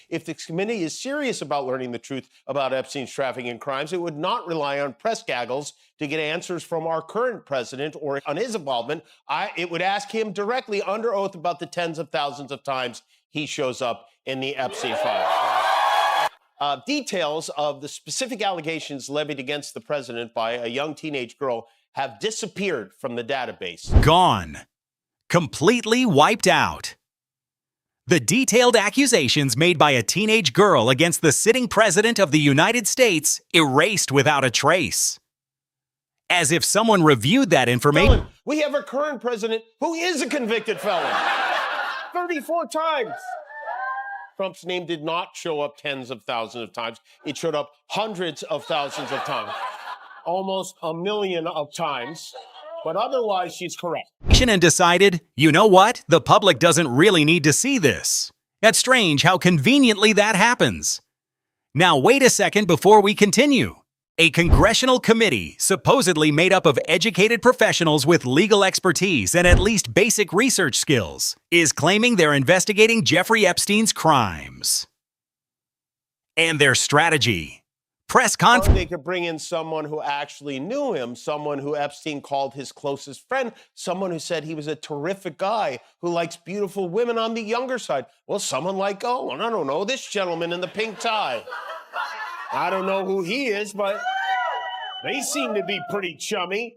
If the committee is serious about learning the truth about Epstein's trafficking crimes, it would not rely on press gaggles to get answers from our current president or on his involvement. It would ask him directly under oath about the tens of thousands of times he shows up in the Epstein files. Details of the specific allegations levied against the president by a young teenage girl have disappeared from the database. Gone. Completely wiped out. The detailed accusations made by a teenage girl against the sitting president of the United States erased without a trace. As if someone reviewed that information. We have a current president who is a convicted felon. 34 times. Trump's name did not show up tens of thousands of times. It showed up hundreds of thousands of times. Almost a million of times. But otherwise, she's correct. And decided, you know what? The public doesn't really need to see this. That's strange how conveniently that happens. Now, wait a second before we continue. A congressional committee, supposedly made up of educated professionals with legal expertise and at least basic research skills, is claiming they're investigating Jeffrey Epstein's crimes. And their strategy. Press conference. They could bring in someone who actually knew him, someone who Epstein called his closest friend, someone who said he was a terrific guy who likes beautiful women on the younger side. Well, someone like, I don't know, this gentleman in the pink tie. I don't know who he is, but they seem to be pretty chummy.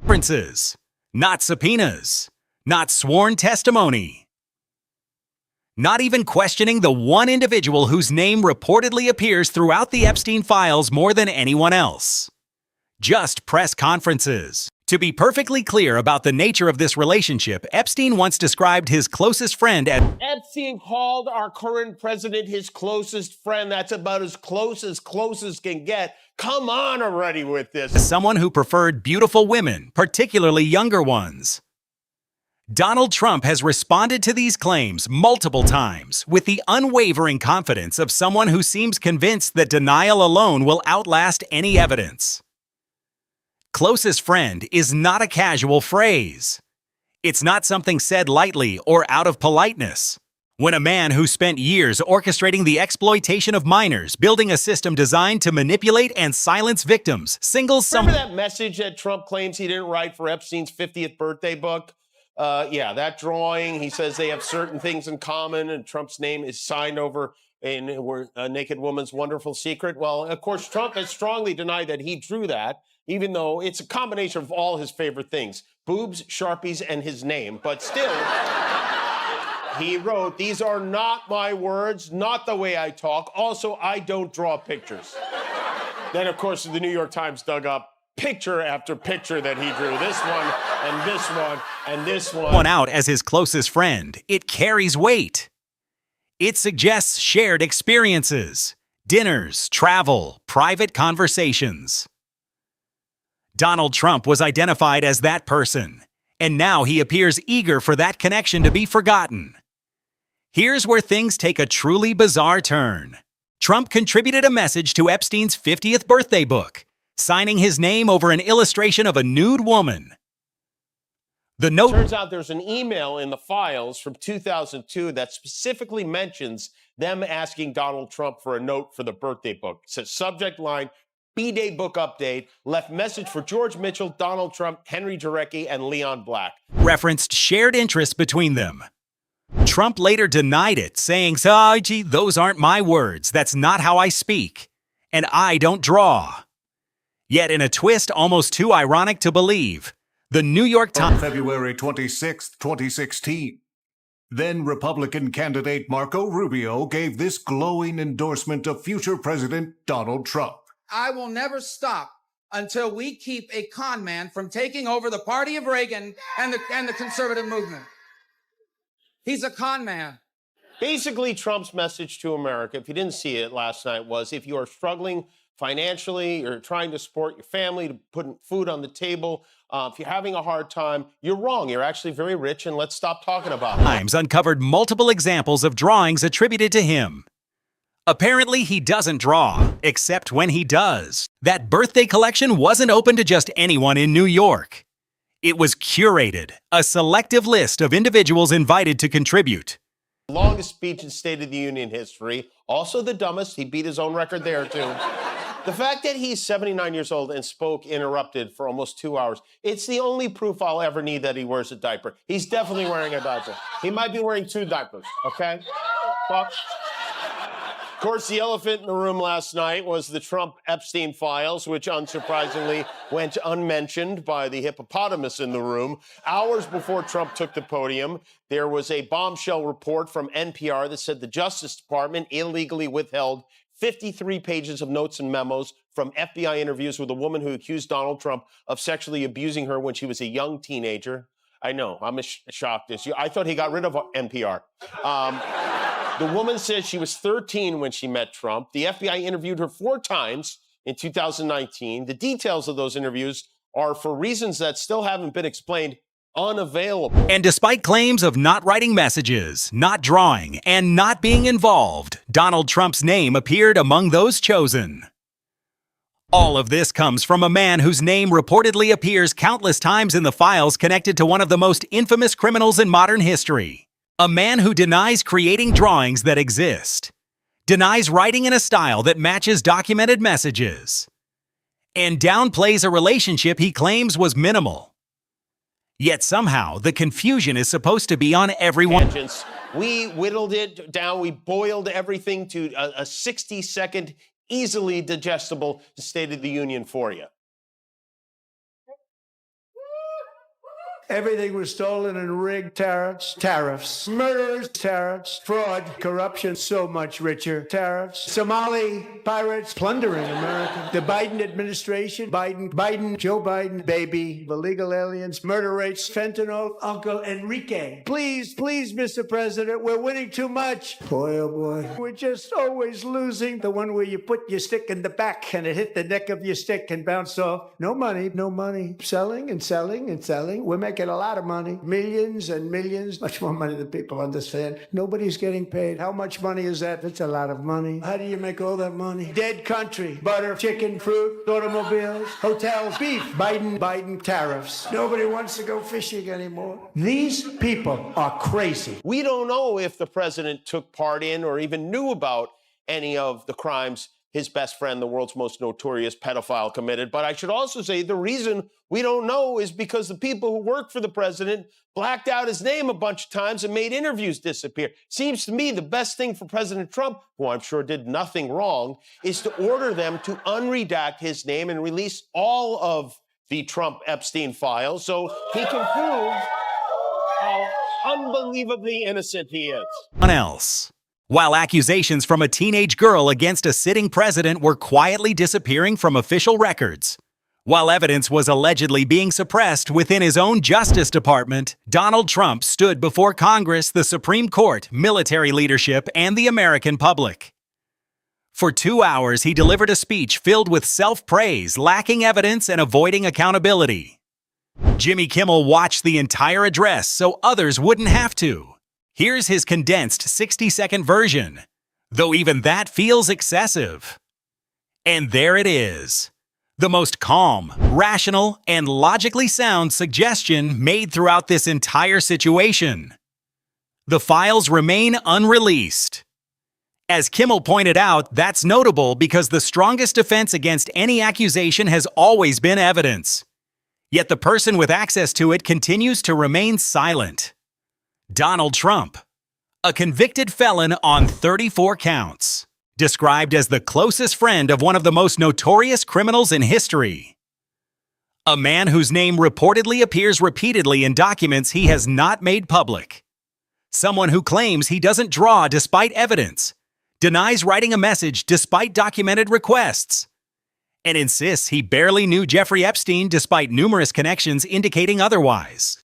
Conferences, not subpoenas, not sworn testimony. Not even questioning the one individual whose name reportedly appears throughout the Epstein files more than anyone else. Just press conferences. To be perfectly clear about the nature of this relationship, Epstein once described his closest friend as Epstein called our current president his closest friend. That's about as close can get. Come on already with this. Someone who preferred beautiful women, particularly younger ones. Donald Trump has responded to these claims multiple times with the unwavering confidence of someone who seems convinced that denial alone will outlast any evidence. Closest friend is not a casual phrase. It's not something said lightly or out of politeness. When a man who spent years orchestrating the exploitation of minors, building a system designed to manipulate and silence victims, singles someone. Remember that message that Trump claims he didn't write for Epstein's 50th birthday book? That drawing, he says they have certain things in common, and Trump's name is signed over in a naked woman's wonderful secret. Well, of course, Trump has strongly denied that he drew that, even though it's a combination of all his favorite things, boobs, Sharpies, and his name. But still, he wrote, "These are not my words, not the way I talk. Also, I don't draw pictures." Then, of course, the New York Times dug up picture after picture that he drew. This one, and this one, and this one. One out as his closest friend. It carries weight. It suggests shared experiences, dinners, travel, private conversations. Donald Trump was identified as that person, and now he appears eager for that connection to be forgotten. Here's where things take a truly bizarre turn. Trump contributed a message to Epstein's 50th birthday book, signing his name over an illustration of a nude woman. The note turns out there's an email in the files from 2002 that specifically mentions them asking Donald Trump for a note for the birthday book. It says subject line, B-Day book update, left message for George Mitchell, Donald Trump, Henry Jarecki, and Leon Black. Referenced shared interests between them. Trump later denied it, saying, gee, those aren't my words. That's not how I speak. And I don't draw. Yet in a twist almost too ironic to believe, the New York Times... On February 26, 2016, then Republican candidate Marco Rubio gave this glowing endorsement of future President Donald Trump. I will never stop until we keep a con man from taking over the party of Reagan and the conservative movement. He's a con man. Basically, Trump's message to America, if you didn't see it last night, was if you are struggling financially, you're trying to support your family, to put food on the table, if you're having a hard time, you're wrong. You're actually very rich, and let's stop talking about it. Times uncovered multiple examples of drawings attributed to him. Apparently, he doesn't draw, except when he does. That birthday collection wasn't open to just anyone in New York. It was curated, a selective list of individuals invited to contribute. Longest speech in State of the Union history. Also the dumbest. He beat his own record there, too. The fact that he's 79 years old and spoke uninterrupted for almost 2 hours, it's the only proof I'll ever need that he wears a diaper. He's definitely wearing a diaper. He might be wearing 2 diapers, okay? Fuck. Of course, the elephant in the room last night was the Trump-Epstein files, which unsurprisingly went unmentioned by the hippopotamus in the room. Hours before Trump took the podium, there was a bombshell report from NPR that said the Justice Department illegally withheld 53 pages of notes and memos from FBI interviews with a woman who accused Donald Trump of sexually abusing her when she was a young teenager. I know, I'm as shocked as you. I thought he got rid of NPR. The woman says she was 13 when she met Trump. The FBI interviewed her 4 times in 2019. The details of those interviews are, for reasons that still haven't been explained, unavailable. And despite claims of not writing messages, not drawing, and not being involved, Donald Trump's name appeared among those chosen. All of this comes from a man whose name reportedly appears countless times in the files connected to one of the most infamous criminals in modern history. A man who denies creating drawings that exist, denies writing in a style that matches documented messages, and downplays a relationship he claims was minimal. Yet somehow, the confusion is supposed to be on everyone. We whittled it down. We boiled everything to a 60-second, easily digestible State of the Union for you. Everything was stolen and rigged. Tariffs, murderers, tariffs, fraud, corruption, so much richer. Tariffs, Somali pirates plundering America. The Biden administration, Joe Biden, baby, illegal aliens, murder rates, fentanyl, Uncle Enrique. Please, Mr. President, we're winning too much. Boy, oh boy, we're just always losing. The one where you put your stick in the back and it hit the neck of your stick and bounced off. No money. Selling and selling and selling. We're making a lot of money, millions and millions, much more money than people understand. Nobody's getting paid. How much money is that? That's a lot of money. How do you make all that money? Dead country, butter, chicken, fruit, automobiles, hotels, beef, Biden tariffs. Nobody wants to go fishing anymore. These people are crazy. We don't know if the president took part in or even knew about any of the crimes his best friend, the world's most notorious pedophile, committed. But I should also say the reason we don't know is because the people who work for the president blacked out his name a bunch of times and made interviews disappear. Seems to me the best thing for President Trump, who I'm sure did nothing wrong, is to order them to unredact his name and release all of the Trump-Epstein files so he can prove how unbelievably innocent he is. Else. While accusations from a teenage girl against a sitting president were quietly disappearing from official records, while evidence was allegedly being suppressed within his own Justice Department, Donald Trump stood before Congress, the Supreme Court, military leadership, and the American public. For 2 hours, he delivered a speech filled with self-praise, lacking evidence, and avoiding accountability. Jimmy Kimmel watched the entire address so others wouldn't have to. Here's his condensed 60-second version, though even that feels excessive. And there it is. The most calm, rational, and logically sound suggestion made throughout this entire situation. The files remain unreleased. As Kimmel pointed out, that's notable because the strongest defense against any accusation has always been evidence. Yet the person with access to it continues to remain silent. Donald Trump, a convicted felon on 34 counts, described as the closest friend of one of the most notorious criminals in history. A man whose name reportedly appears repeatedly in documents he has not made public. Someone who claims he doesn't draw despite evidence, denies writing a message despite documented requests, and insists he barely knew Jeffrey Epstein despite numerous connections indicating otherwise.